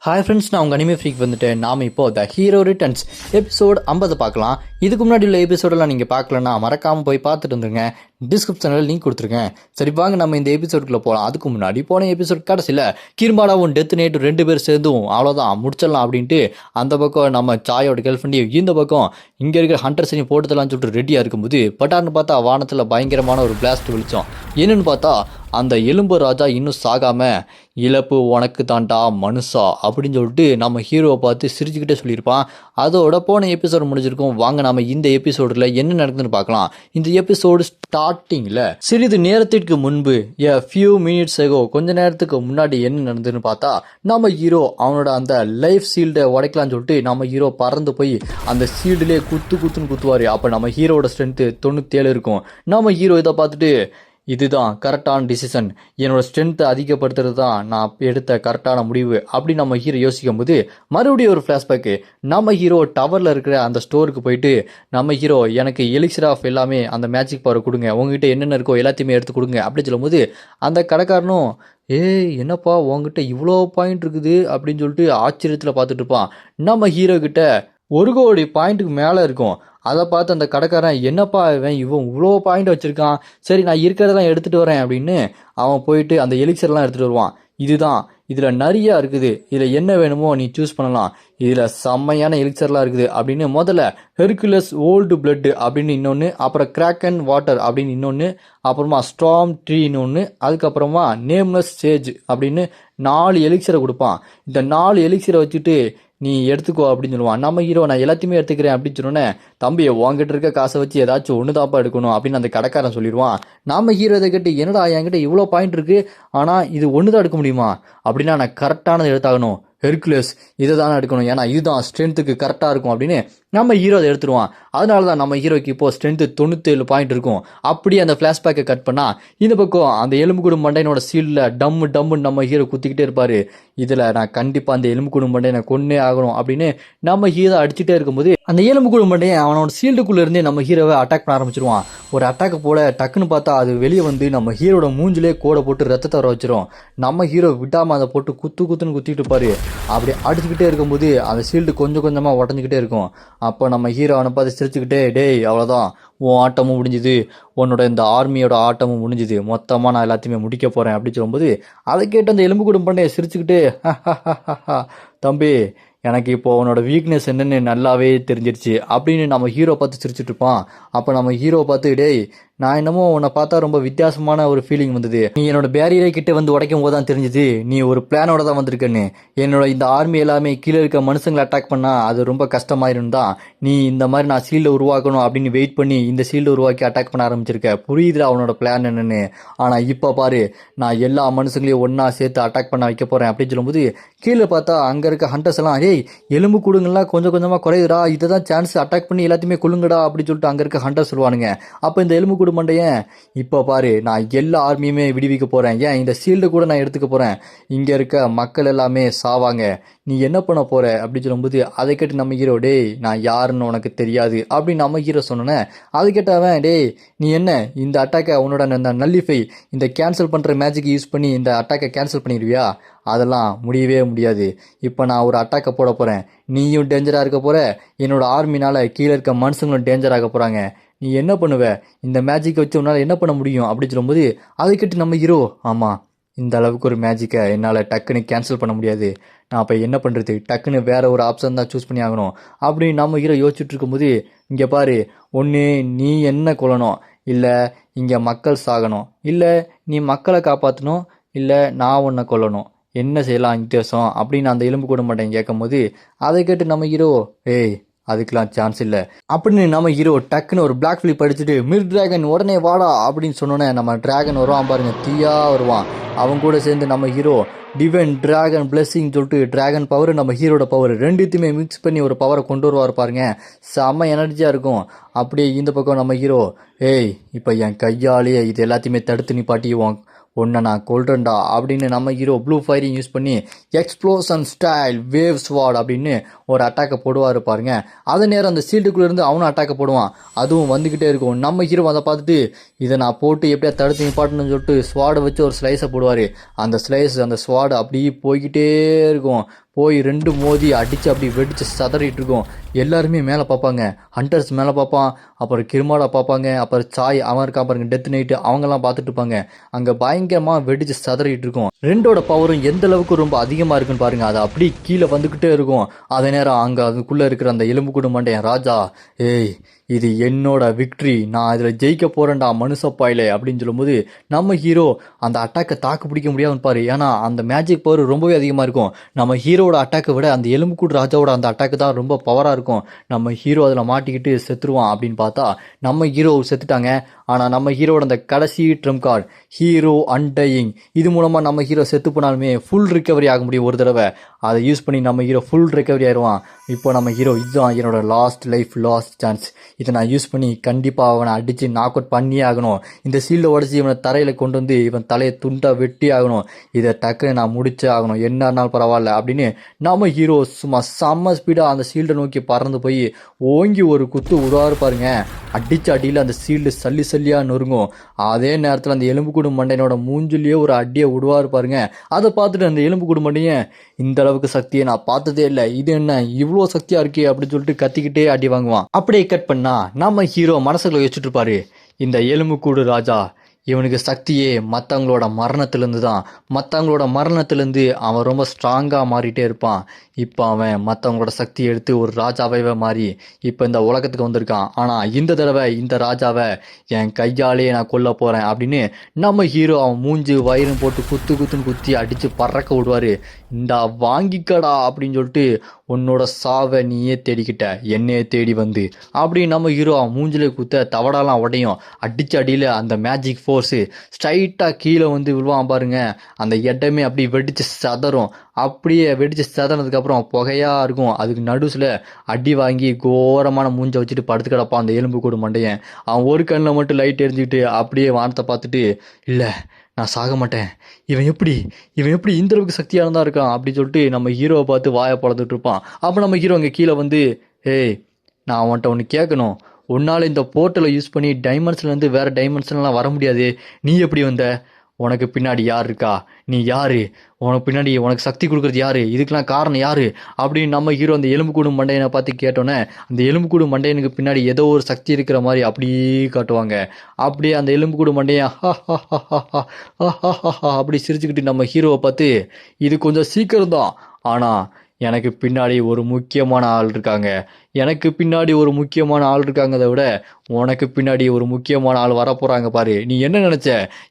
Hi friends, நான் உங்கள் anime freak வந்துட்டேன். நாம் இப்போ த ஹீரோ ரிட்டர்ன்ஸ் எபிசோட் 50 பார்க்கலாம். இதுக்கு முன்னாடி உள்ள எபிசோடெல்லாம் நீங்கள் பார்க்கலன்னா மறக்காமல் போய் பார்த்துட்டு வந்துருங்க. டிஸ்கிரிப்ஷனில் லிங்க் கொடுத்துருக்கேன். சரி வாங்க நம்ம இந்த எபிசோடுக்குள்ளே போகலாம். அதுக்கு முன்னாடி போன எபிசோட் கடைசியில் கிரும்பாடாவும் டெத் நைட்டு 2 பேர் சேர்ந்தும் அவ்வளோதான் முடிச்சிடலாம் அப்படின்ட்டு அந்த பக்கம் நம்ம சாயோட கேர்ள் ஃப்ரெண்டு, இந்த பக்கம் இங்கே இருக்கிற ஹண்டர் சனி போட்டதெல்லாம் சொல்லிட்டு ரெடியாக இருக்கும்போது பட்டார்னு பார்த்தா வானத்தில் பயங்கரமான ஒரு பிளாஸ்ட் விழிச்சோம். என்னன்னு பார்த்தா அந்த எலும்பு ராஜா இன்னும் சாகாம இழப்பு உனக்கு தாண்டா மனுஷா அப்படின்னு சொல்லிட்டு நம்ம ஹீரோவை பார்த்து சிரிச்சுக்கிட்டே சொல்லியிருப்பான். அதோட போன எபிசோடு முடிஞ்சிருக்கும். வாங்க நம்ம இந்த எபிசோடில் என்ன நடக்குதுன்னு பார்க்கலாம். இந்த எபிசோடு ஸ்டார்டிங்கில் சிறிது நேரத்திற்கு முன்பு ஃபியூ மினிட்ஸ் ago கொஞ்ச நேரத்துக்கு முன்னாடி என்ன நடந்ததுன்னு பார்த்தா நம்ம ஹீரோ அவனோட அந்த லைஃப் ஷீல்டை உடைக்கலான்னு சொல்லிட்டு நம்ம ஹீரோ பறந்து போய் அந்த ஷீல்டுலேயே குத்துன்னு குத்துவார். அப்போ நம்ம ஹீரோட ஸ்ட்ரென்த்து 97 இருக்கும். நம்ம ஹீரோ இதை பார்த்துட்டு இதுதான் கரெக்டான டிசிஷன், என்னோட ஸ்ட்ரென்த்தை அதிகப்படுத்துறது தான் நான் எடுத்த கரெக்டான முடிவு அப்படி நம்ம ஹீரோ யோசிக்கும் போது மறுபடியும் ஒரு ஃப்ளாஷ்பேக்கு. நம்ம ஹீரோ டவரில் இருக்கிற அந்த ஸ்டோருக்கு போயிட்டு நம்ம ஹீரோ எனக்கு எலிக்சர் ஆஃப் எல்லாமே அந்த மேஜிக் பவர் கொடுங்க, உங்ககிட்ட என்னென்ன இருக்கோ எல்லாத்தையுமே எடுத்து கொடுங்க அப்படின்னு சொல்லும்போது அந்த கடைக்காரனும் என்னப்பா உங்ககிட்ட இவ்வளோ பாயிண்ட் இருக்குது அப்படின்னு சொல்லிட்டு ஆச்சரியத்தில் பார்த்துட்டு இருப்பான். நம்ம ஹீரோ கிட்ட 1 கோடி பாயிண்ட்டுக்கு மேலே இருக்கும். அதை பார்த்து அந்த கடைக்காரன் என்னப்பா இவன் இவ்வளோ பாயிண்ட் வச்சுருக்கான், சரி நான் இருக்கிறதெல்லாம் எடுத்துகிட்டு வரேன் அப்படின்னு அவன் போயிட்டு அந்த எலிக்சர்லாம் எடுத்துகிட்டு வருவான். இதுதான் இதில் நிறையா இருக்குது, இதில் என்ன வேணுமோ நீ சூஸ் பண்ணலாம், இதில் செம்மையான எலிக்சர்லாம் இருக்குது அப்படின்னு முதல்ல ஹெர்குலஸ் ஓல்டு பிளட்டு அப்படின்னு இன்னொன்று, அப்புறம் கிராக்கன் வாட்டர் அப்படின்னு இன்னொன்று, அப்புறமா ஸ்ட்ராம் ட்ரீன்னு ஒன்று, அதுக்கப்புறமா நேம்லெஸ் சேஜ் அப்படின்னு 4 எலிக்சரை கொடுப்பான். இந்த 4 எலிக்சரை வச்சுட்டு நீ எடுத்துக்கோ அப்படின்னு சொல்லுவான். நம்ம ஹீரோ நான் எல்லாத்தையுமே எடுத்துக்கிறேன் அப்படின்னு சொன்னோன்னே தம்பி உங்ககிட்ட இருக்க காசை வச்சு ஏதாச்சும் ஒன்று தாப்பா எடுக்கணும் அப்படின்னு அந்த கடைக்காரன் சொல்லிடுவான். நம்ம ஹீரோ இதை கேட்டு என்னடா என்கிட்ட இவ்வளோ பாயிண்ட் இருக்குது ஆனால் இது ஒன்று தான் எடுக்க முடியுமா அப்படின்னா நான் கரெக்டானது எடுத்தாகணும், ஹெர்குலஸ் இதை தானே எடுக்கணும், ஏன்னா இதுதான் ஸ்ட்ரென்த்துக்கு கரெக்டாக இருக்கும் அப்படின்னு நம்ம ஹீரோ அதை எடுத்துருவான். அதனால தான் நம்ம ஹீரோக்கு இப்போது ஸ்ட்ரென்த்து 97 பாயிண்ட் இருக்கும். அப்படியே அந்த ஃப்ளாஷ்பேக்கை கட் பண்ணால் இந்த பக்கம் அந்த எலும்புக்கூடு மண்டையனோட சீல்டில் டம்முன்னு நம்ம ஹீரோ குத்திக்கிட்டே இருப்பார். இதில் நான் கண்டிப்பாக அந்த எலும்புக்கூடு மண்டையனை கொன்னே ஆகணும் அப்படின்னு நம்ம ஹீரோ அடிச்சுட்டே இருக்கும்போது அந்த எலும்புக்கூடு மண்டையன் அவனோட சீல்டுக்குள்ளே இருந்தே நம்ம ஹீரோவை அட்டாக் பண்ண ஆரம்பிச்சிருவான். ஒரு அட்டாக்கு போல டக்குன்னு பார்த்தா அது வெளியே வந்து நம்ம ஹீரோட மூஞ்சிலே கோடை போட்டு ரத்தத்தை வர வச்சிரும். நம்ம ஹீரோ விடாமல் அதை போட்டு குத்துன்னு குத்திட்டு இருப்பாரு. அப்படி அடிச்சுக்கிட்டே இருக்கும்போது அந்த ஷீல்டு கொஞ்சம் கொஞ்சமாக உடஞ்சிக்கிட்டே இருக்கும். அப்போ நம்ம ஹீரோ அவனை பார்த்து சிரிச்சுக்கிட்டே டேய் அவ்வளோதான் உன் ஆட்டமும் முடிஞ்சுது, உன்னோட இந்த ஆர்மியோட ஆட்டமும் முடிஞ்சுது, மொத்தமாக நான் எல்லாத்தையுமே முடிக்க போகிறேன் அப்படின்னு சொல்லும்போது அதை கேட்டு அந்த எலும்புக்கூடு மண்டையை சிரிச்சுக்கிட்டே தம்பி எனக்கு இப்போ உன்னோட வீக்னஸ் என்னென்னு நல்லாவே தெரிஞ்சிருச்சு அப்படின்னு நம்ம ஹீரோ பார்த்து சிரிச்சுட்டு இருப்பான். அப்போ நம்ம ஹீரோ பார்த்து டேய் நான் என்னமோ உன்னை பார்த்தா ரொம்ப வித்தியாசமான ஒரு ஃபீலிங் வந்தது, நீ என்னோட பேரியரை கிட்டே வந்து உடைக்கும் போது தான் தெரிஞ்சுது நீ ஒரு பிளானோட தான் வந்திருக்கேன்னு, என்னோட இந்த ஆர்மி எல்லாமே கீழே இருக்க மனுஷங்களை அட்டாக் பண்ணால் அது ரொம்ப கஷ்டமாயிரும் தான் நீ இந்த மாதிரி நான் ஷீல்டை உருவாக்கணும் அப்படின்னு வெயிட் பண்ணி இந்த ஷீல்டை உருவாக்கி அட்டாக் பண்ண ஆரம்பிச்சிருக்க, புரியுதுல அவனோட பிளான் என்னென்னு, ஆனால் இப்போ பாரு நான் எல்லா மனுஷங்களையும் ஒன்றா சேர்த்து அட்டாக் பண்ண வைக்க போகிறேன் அப்படின்னு சொல்லும்போது கீழே பார்த்தா அங்கே இருக்க ஹண்டர்ஸ் எல்லாம் எலும்பு கூடுங்கள்லாம் கொஞ்சம் கொஞ்சமாக குறையுதுடா, இதை தான் சான்ஸ் அட்டாக் பண்ணி எல்லாத்தையுமே கொள்ளுங்கடா அப்படின்னு சொல்லிட்டு அங்கே இருக்க ஹண்டர் சொல்லுவானுங்க. அப்போ இந்த எலும்பு கூடு மண்டையன் இப்போ பாரு நான் எல்லா ஆர்மியுமே விடுவிக்க போகிறேன், ஏன் இந்த ஷீல்டு கூட நான் எடுத்துக்க போகிறேன், இங்கே இருக்க மக்கள் எல்லாமே சாவாங்க, நீ என்ன பண்ண போகிற அப்படின்னு சொல்லும்போது அதை கேட்டு நம்ம ஹீரோ டேய் நான் யாருன்னு உனக்கு தெரியாது அப்படின்னு நம்ம ஹீரோ சொன்னோன்னே அதை கேட்டவன் டேய் நீ என்ன இந்த அட்டாக்கை உன்னோட இந்த நல்லிஃபை இந்த கேன்சல் பண்ணுற மேஜிக் யூஸ் பண்ணி இந்த அட்டாக்கை கேன்சல் பண்ணிடுவியா, அதெல்லாம் முடியவே முடியாது, இப்போ நான் ஒரு அட்டாக்கை போட போகிறேன், நீயும் டேஞ்சராக இருக்க போகிற, என்னோடய ஆர்மினால் கீழே இருக்க மனுஷங்களும் டேஞ்சர் ஆக போகிறாங்க, நீ என்ன பண்ணுவ, இந்த மேஜிக்கை வச்சு உன்னால் என்ன பண்ண முடியும் அப்படின்னு சொல்லும்போது அதை கேட்டு நம்ம ஹீரோ ஆமாம் இந்த அளவுக்கு ஒரு மேஜிக்கை என்னால் டக்குன்னு கேன்சல் பண்ண முடியாது, நான் அப்போ என்ன பண்ணுறது, டக்குன்னு வேறு ஒரு ஆப்ஷன் தான் சூஸ் பண்ணி ஆகணும் அப்படின்னு நம்ம ஹீரோ யோசிச்சுட்டு இருக்கும்போது இங்கே பாரு ஒன்று நீ என்ன கொல்லணும், இல்லை இங்கே மக்கள் சாகணும், இல்லை நீ மக்களை காப்பாற்றணும், இல்லை நான் உன்னை கொல்லணும், என்ன செய்யலாம் வித்தியாசம் அப்படின்னு அந்த எலும்பு கூட மாட்டேன் கேட்கும் போது அதை கேட்டு நம்ம ஹீரோ அதுக்கெலாம் சான்ஸ் இல்லை அப்படின்னு நம்ம ஹீரோ டக்குன்னு ஒரு பிளாக் ஃபிலிப் அடிச்சுட்டு மிர் டிராகன் உடனே வாடா அப்படின்னு சொன்னோன்னே நம்ம டிராகன் வருவான் பாருங்க, தீயா வருவான். அவங்க கூட சேர்ந்து நம்ம ஹீரோ டிவைன் டிராகன் பிளெஸிங் சொல்லிட்டு டிராகன் பவர் நம்ம ஹீரோட பவர் ரெண்டுத்தையுமே மிக்ஸ் பண்ணி ஒரு பவரை கொண்டு வருவார் பாருங்க, செம்ம எனர்ஜியாக இருக்கும். அப்படியே இந்த பக்கம் நம்ம ஹீரோ இப்போ என் கையாலேயே இது எல்லாத்தையுமே தடுத்து நிப்பாட்டிடுவோம், ஒன்றை நான் கொல்றேன்டா அப்படின்னு நம்ம ஹீரோ ப்ளூ ஃபயரிங் யூஸ் பண்ணி எக்ஸ்ப்ளோஷன் ஸ்டைல் வேவ் ஸ்வாட் அப்படின்னு ஒரு அட்டாக்கை போடுவார் பாருங்க. அது நேரம் அந்த ஷீல்டுக்குள்ளேருந்து அவனும் அட்டாக்கை போடுவான், அதுவும் வந்துக்கிட்டே இருக்கும். நம்ம ஹீரோ அதை பார்த்துட்டு இதை நான் போட்டு எப்படியா தடுத்து நிப்பாட்டணும்னு சொல்லிட்டு ஸ்வாடை வச்சு ஒரு ஸ்லைஸை போடுவார். அந்த ஸ்லைஸ் அந்த ஸ்வாடு அப்படியே போய்கிட்டே இருக்கும். போய் 2 மோதி அடித்து அப்படி வெடித்து சதறிட்டு இருக்கும். எல்லாருமே மேலே பார்ப்பாங்க. ஹண்டர்ஸ் மேலே பார்ப்பான், அப்புறம் கிருமாடா பார்ப்பாங்க, அப்புறம் சாய் அவன் இருக்கா பாருங்க டெத் நைட்டு, அவங்கெல்லாம் பார்த்துட்டு இருப்பாங்க. அங்கே பயங்கரமாக வெடித்து சதறிட்டு இருக்கும். ரெண்டோட பவரும் எந்த அளவுக்கு ரொம்ப அதிகமாக இருக்குன்னு பாருங்க. அது அப்படி கீழே வந்துக்கிட்டே இருக்கும். அதே நேரம் அங்கே அதுக்குள்ளே இருக்கிற அந்த எலும்புக்கூடு மண்டையன் ராஜா, ஏய் இது என்னோட விக்ட்ரி, நான் இதில் ஜெயிக்க போகிறேன்டா மனுஷப்பாயிலே அப்படின்னு சொல்லும்போது நம்ம ஹீரோ அந்த அட்டாக்கை தாக்கு பிடிக்க முடியாமல் பாரு. ஏன்னா அந்த மேஜிக் பவர் ரொம்பவே அதிகமாக இருக்கும். நம்ம ஹீரோட அட்டாக்கை விட அந்த எலும்புக்கூடு ராஜாவோட அந்த அட்டாக்கு தான் ரொம்ப பவராக இருக்கும். நம்ம ஹீரோ அதில் மாட்டிக்கிட்டு செத்துருவான் அப்படின்னு பார்த்தா நம்ம ஹீரோ செத்துட்டாங்க. ஆனால் நம்ம ஹீரோட அந்த கடைசி ட்ரம் கார்டு ஹீரோ அன்டையிங், இது மூலமாக நம்ம ஹீரோ செத்து போனாலுமே ஃபுல் ரிகவரி ஆக முடியும் ஒரு தடவை. அதை யூஸ் பண்ணி நம்ம ஹீரோ ஃபுல் ரிகவரி ஆயிடுவான். இப்போ நம்ம ஹீரோ இதுதான் என்னோட லாஸ்ட் லைஃப் லாஸ்ட் சான்ஸ், இதை நான் யூஸ் பண்ணி கண்டிப்பாக அவனை அடித்து நாக் அவுட் பண்ணியே ஆகணும். இந்த சீல்டை உடச்சி இவனை தரையில் கொண்டு வந்து இவன் தலையை துண்டாக வெட்டி ஆகணும். இதை டக்குன்னு நான் முடிச்சே ஆகணும், என்ன இருந்தாலும் பரவாயில்ல அப்படின்னு நம்ம ஹீரோ சும்மா செம்ம ஸ்பீடாக அந்த சீல்டை நோக்கி பறந்து போய் ஓங்கி ஒரு குத்து விடுவாரு பாருங்க. அடித்த அடியில் அந்த சீல்டு சல்லி சல்லியாக நொறுங்கும். அதே நேரத்தில் அந்த எலும்புக்கூடு மண்டையனோட மூஞ்சிலேயே ஒரு அடியை விடுவார் பாருங்க. அதை பார்த்துட்டு அந்த எலும்புக்கூடு மண்டையன், இந்த அளவுக்கு சக்தியை நான் பார்த்ததே இல்லை, இது என்ன இவ்வளோ சக்தியாக இருக்கே அப்படின்னு சொல்லிட்டு கத்திக்கிட்டே அடி வாங்குவான். அப்படியே கட் பண்ணா நம்ம ஹீரோ மனசுக்குள்ள வச்சுட்டு இருப்பாரு, இந்த எலும்புக்கூடு ராஜா இவனுக்கு சக்தியே மற்றவங்களோட மரணத்துலேருந்து தான். மற்றவங்களோட மரணத்துலேருந்து அவன் ரொம்ப ஸ்ட்ராங்காக மாறிட்டே இருப்பான். இப்போ அவன் மற்றவங்களோட சக்தியை எடுத்து ஒரு ராஜாவே மாறி இப்போ இந்த உலகத்துக்கு வந்திருக்கான். ஆனால் இந்த தடவை இந்த ராஜாவை என் கையாலே நான் கொல்ல போகிறேன் அப்படின்னு நம்ம ஹீரோ அவன் மூஞ்சி வயிறும் போட்டு குத்துன்னு குத்தி அடித்து பறக்க விடுவார். இந்தா வாங்கிக்கடா அப்படின்னு சொல்லிட்டு, உன்னோட சாவை நீயே தேடிக்கிட்ட என்னையே தேடி வந்து அப்படி நம்ம ஹீரோ அவன் மூஞ்சிலே குத்த தவடாலாம் உடையும். அடிச்ச அடியில் அந்த மேஜிக் ஃபோர்ஸு ஸ்ட்ரைட்டாக கீழே வந்து விழுவான் பாருங்க. அந்த இடமே அப்படி வெடித்து சதறும். அப்படியே வெடித்து சதறினதுக்கப்புறம் புகையாக இருக்கும். அதுக்கு நடுசில் அடி வாங்கி கோரமான மூஞ்சை வச்சுட்டு படுத்து கிடப்பான் அந்த எலும்புக்கூடு மண்டையன். அவன் ஒரு கண்ணில் மட்டும் லைட் எரிஞ்சுக்கிட்டு அப்படியே வானத்தை பார்த்துட்டு, இல்லை நான் சாக மாட்டேன், இவன் எப்படி இந்த அளவுக்கு சக்தியாக தான் இருக்கான் அப்படின்னு சொல்லிட்டு நம்ம ஹீரோவை பார்த்து வாயை பழந்துட்டு இருப்பான். அப்போ நம்ம ஹீரோ அங்கே கீழே வந்து, ஏய் நான் அவன்கிட்ட ஒன்று கேட்கணும், உன்னால் இந்த போர்ட்டலை யூஸ் பண்ணி டைமென்ஷன்லேருந்து வேறு டைமென்ஷன்லாம் வர முடியாது, நீ எப்படி வந்த, உனக்கு பின்னாடி யார் இருக்கா, நீ யார், உனக்கு பின்னாடி உனக்கு சக்தி கொடுக்குறது யார், இதுக்கெல்லாம் காரணம் யார் அப்படின்னு நம்ம ஹீரோ அந்த எலும்புக்கூடு மண்டையனை பார்த்து கேட்டோன்னே அந்த எலும்புக்கூடு மண்டையனுக்கு பின்னாடி ஏதோ ஒரு சக்தி இருக்கிற மாதிரி அப்படியே காட்டுவாங்க. அப்படியே அந்த எலும்புக்கூடு மண்டையன் அப்படி சிரிச்சுக்கிட்டு நம்ம ஹீரோவை பார்த்து, இது கொஞ்சம் சீக்கிரம் தான், ஆனால் எனக்கு பின்னாடி ஒரு முக்கியமான ஆள் இருக்காங்க, எனக்கு பின்னாடி ஒரு முக்கியமான ஆள் இருக்காங்கதை விட உனக்கு பின்னாடி ஒரு முக்கியமான ஆள் வரப்போகிறாங்க பாரு, நீ என்ன நினச்ச,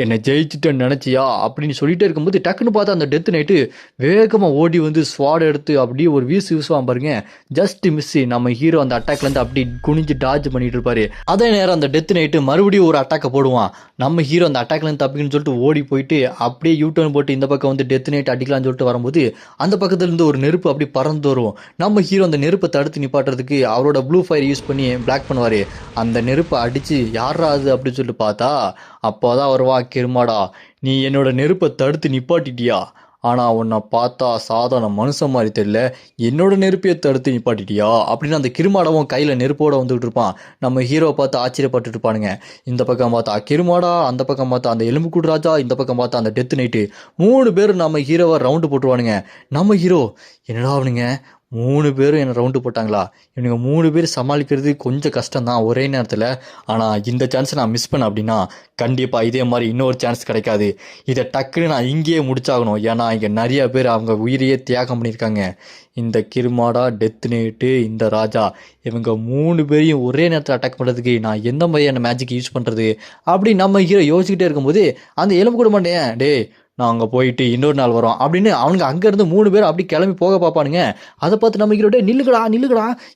என்னை ஜெயிச்சுட்டேன்னு நினச்சியா அப்படின்னு சொல்லிகிட்டே இருக்கும்போது டக்குன்னு பார்த்தா அந்த டெத் நைட்டு வேகமாக ஓடி வந்து ஸ்வாட் எடுத்து அப்படியே ஒரு வீசுவான் பாருங்க. ஜஸ்ட் மிஸ்ஸு, நம்ம ஹீரோ அந்த அட்டாக்லேருந்து அப்படி குனிஞ்சு டாஜ் பண்ணிட்டு இருப்பாரு. அதே நேரம் அந்த டெத் நைட்டு மறுபடியும் ஒரு அட்டாக்கை போடுவான். நம்ம ஹீரோ அந்த அட்டாக்லேருந்து தப்பிக்கணும்னு சொல்லிட்டு ஓடி போயிட்டு அப்படியே யூட்டர்ன் போட்டு இந்த பக்கம் வந்து டெத் நைட் அடிக்கலாம்னு சொல்லிட்டு வரும்போது அந்த பக்கத்துலேருந்து ஒரு நெருப்பு அப்படி பறந்து வரும். நம்ம ஹீரோ அந்த நெருப்பை தடுத்து நிப்பாட்டுறதுக்கு அவரோட ப்ளூ ஃபயர் யூஸ் பண்ணி பிளாக் பண்ணுவார். அந்த நெருப்பை அடித்து யாரா அது அப்படின்னு சொல்லிட்டு பார்த்தா அப்போ தான் வருவா, கிருமாடா நீ என்னோட நெருப்பை தடுத்து நிப்பாட்டிட்டியா, ஆனால் உன்னை பார்த்தா சாதாரண மனுஷன் மாதிரி தெரியல, என்னோட நெருப்பையை தடுத்து நிப்பாட்டிட்டியா அப்படின்னு அந்த கிருமாடாவும் கையில் நெருப்போடு வந்துகிட்டு இருப்பான். நம்ம ஹீரோவை பார்த்து ஆச்சரியப்பட்டு இருப்பானுங்க. இந்த பக்கம் பார்த்தா கிருமாடா, அந்த பக்கம் பார்த்தா அந்த எலும்புக்கூடு ராஜா, இந்த பக்கம் பார்த்தா அந்த டெத் நைட்டு, 3 பேர் நம்ம ஹீரோவை ரவுண்டு போட்டுருவானுங்க. நம்ம ஹீரோ, என்னடா அவனுங்க 3 பேரும் என்னை ரவுண்டு போட்டாங்களா, இவனுங்க 3 பேர் சமாளிக்கிறது கொஞ்சம் கஷ்டம்தான் ஒரே நேரத்தில், ஆனால் இந்த சான்ஸை நான் மிஸ் பண்ணேன் அப்படின்னா கண்டிப்பாக இதே மாதிரி இன்னொரு சான்ஸ் கிடைக்காது, இதை டக்குன்னு நான் இங்கேயே முடிச்சாகணும், ஏன்னா இங்கே நிறைய பேர் அவங்க உயிரையே தியாகம் பண்ணியிருக்காங்க. இந்த கிருமாடா, டெத் நைட்டு, இந்த ராஜா, இவங்க 3 பேரையும் ஒரே நேரத்தில் அட்டாக் பண்ணுறதுக்கு நான் எந்த மாதிரியான மேஜிக் யூஸ் பண்ணுறது அப்படி நம்ம ஹீரோ யோசிச்சுக்கிட்டே இருக்கும்போது அந்த எலும்புக்கூடு மண்டையன், டே நான் அங்கே போயிட்டு இன்னொரு நாள் வரோம் அப்படின்னு அவனுங்க அங்கேருந்து 3 பேர் அப்படி கிளம்பி போக பார்ப்பானுங்க. அதை பார்த்து நம்ம ஹீரோட்டே, நில்லுக்கடா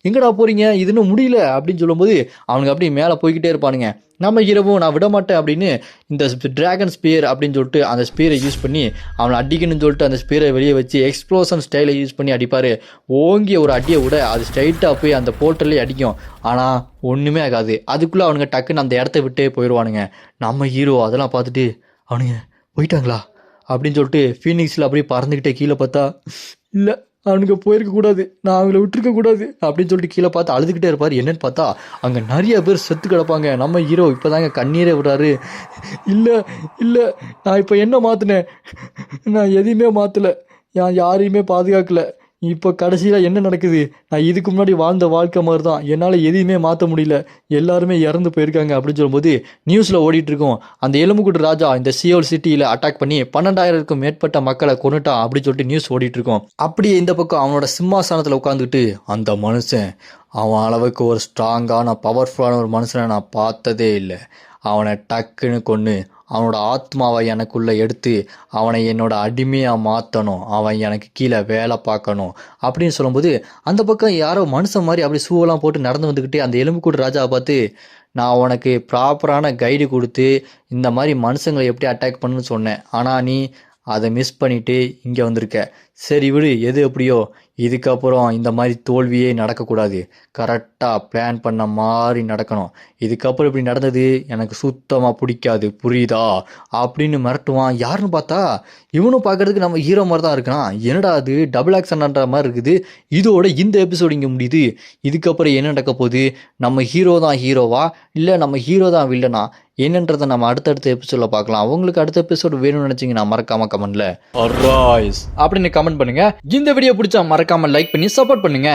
எங்கடா போகிறீங்க, இது இன்னும் முடியல அப்படின்னு சொல்லும்போது அவனுங்க அப்படி மேலே போய்கிட்டே இருப்பானுங்க. நம்ம ஹீரோவும் நான் விட மாட்டேன் அப்படின்னு இந்த டிராகன் ஸ்பியர் அப்படின்னு சொல்லிட்டு அந்த ஸ்பியரை யூஸ் பண்ணி அவனை அடிக்கணும்னு சொல்லிட்டு அந்த ஸ்பியரை வெளியே வச்சு எக்ஸ்ப்ளோஷன் ஸ்டைலை யூஸ் பண்ணி அடிப்பார். ஓங்கி ஒரு அடியை விட அது ஸ்ட்ரைட்டாக போய் அந்த போர்ட்டல்லே அடிக்கும், ஆனால் ஒன்றுமே ஆகாது. அதுக்குள்ளே அவனுங்க டக்குன்னு அந்த இடத்த விட்டே போயிடுவானுங்க. நம்ம ஹீரோ அதெல்லாம் பார்த்துட்டு, அவனுங்க போயிட்டாங்களா அப்படின்னு சொல்லிட்டு ஃபீனிக்ஸில் அப்படியே பறந்துக்கிட்டே கீழே பார்த்தா, இல்லை அவனுக்கு போயிருக்கக்கூடாது, நான் அவங்கள விட்டுருக்கக்கூடாது அப்படின்னு சொல்லிட்டு கீழே பார்த்து அழுதுகிட்டே இருப்பார். என்னன்னு பார்த்தா அங்கே நிறைய பேர் செத்து கிடப்பாங்க. நம்ம ஹீரோ இப்போ தாங்க கண்ணீரே விடுறாரு. இல்லை நான் இப்போ என்ன மாற்றினேன், நான் எதையுமே மாற்றலை, யாரையுமே பாதுகாக்கலை, இப்போ கடைசியில் என்ன நடக்குது? நான் இதுக்கு முன்னாடி வாழ்ந்த வாழ்க்கை மாதிரி தான், என்னால் எதையுமே மாற்ற முடியல, எல்லாருமே இறந்து போயிருக்காங்க அப்படின்னு சொல்லும்போது நியூஸில் ஓடிட்டு இருக்கோம். அந்த எலும்புக்கூடு ராஜா இந்த சியோல் சிட்டியில் அட்டாக் பண்ணி 12,000க்கும் மேற்பட்ட மக்களை கொன்னுட்டான் அப்படின்னு சொல்லிட்டு நியூஸ் ஓடிட்டு இருக்கோம். அப்படியே இந்த பக்கம் அவனோட சிம்மாசனத்தில் உட்காந்துக்கிட்டு அந்த மனுஷன், அவன் அளவுக்கு ஒரு ஸ்ட்ராங்கான பவர்ஃபுல்லான ஒரு மனுஷனை நான் பார்த்ததே இல்லை, அவனை டக்குன்னு கொன்று அவனோட ஆத்மாவை எனக்குள்ளே எடுத்து அவனை என்னோட அடிமையாக மாற்றணும், அவன் எனக்கு கீழே வேலை பார்க்கணும் அப்படின்னு சொல்லும்போது அந்த பக்கம் யாரோ மனுஷன் மாதிரி அப்படி ஷூவெல்லாம் போட்டு நடந்து வந்துக்கிட்டே அந்த எலும்புக்கூடு ராஜாவை பார்த்து, நான் உனக்கு ப்ராப்பரான கைடு கொடுத்து இந்த மாதிரி மனுஷங்களை எப்படி அட்டாக் பண்ணுன்னு சொன்னேன், ஆனால் நீ அதை மிஸ் பண்ணிவிட்டு இங்கே வந்திருக்க. சரி விடு, எது எப்படியோ, இதுக்கப்புறம் இந்த மாதிரி தோல்வியே நடக்கக்கூடாது, கரெக்டாக பிளான் பண்ண மாதிரி நடக்கணும், இதுக்கப்புறம் இப்படி நடந்தது எனக்கு சுத்தமாக பிடிக்காது, புரியுதா அப்படின்னு மிரட்டுவான். யாருன்னு பார்த்தா இவனும் பார்க்கறதுக்கு நம்ம ஹீரோ மாதிரி தான் இருக்கான். என்னடா அது டபுள் ஆக்ஷன்ன்ற மாதிரி இருக்குது. இதோட இந்த எபிசோடு இங்கே முடியுது. இதுக்கப்புறம் என்ன நடக்க போகுது? நம்ம ஹீரோ தான் ஹீரோவா இல்லை நம்ம ஹீரோ தான் வில்லனா என்னன்றதை நம்ம அடுத்தடுத்த எபிசோடில் பார்க்கலாம். உங்களுக்கு அடுத்த எபிசோடு வேணும்னு நினச்சிங்கன்னா மறக்காம கமெண்ட்ல அராய்ஸ் அப்படின்னு கமெண்ட் பண்ணுங்க. இந்த வீடியோ பிடிச்சா மறக்காம லைக் பண்ணி சப்போர்ட் பண்ணுங்க.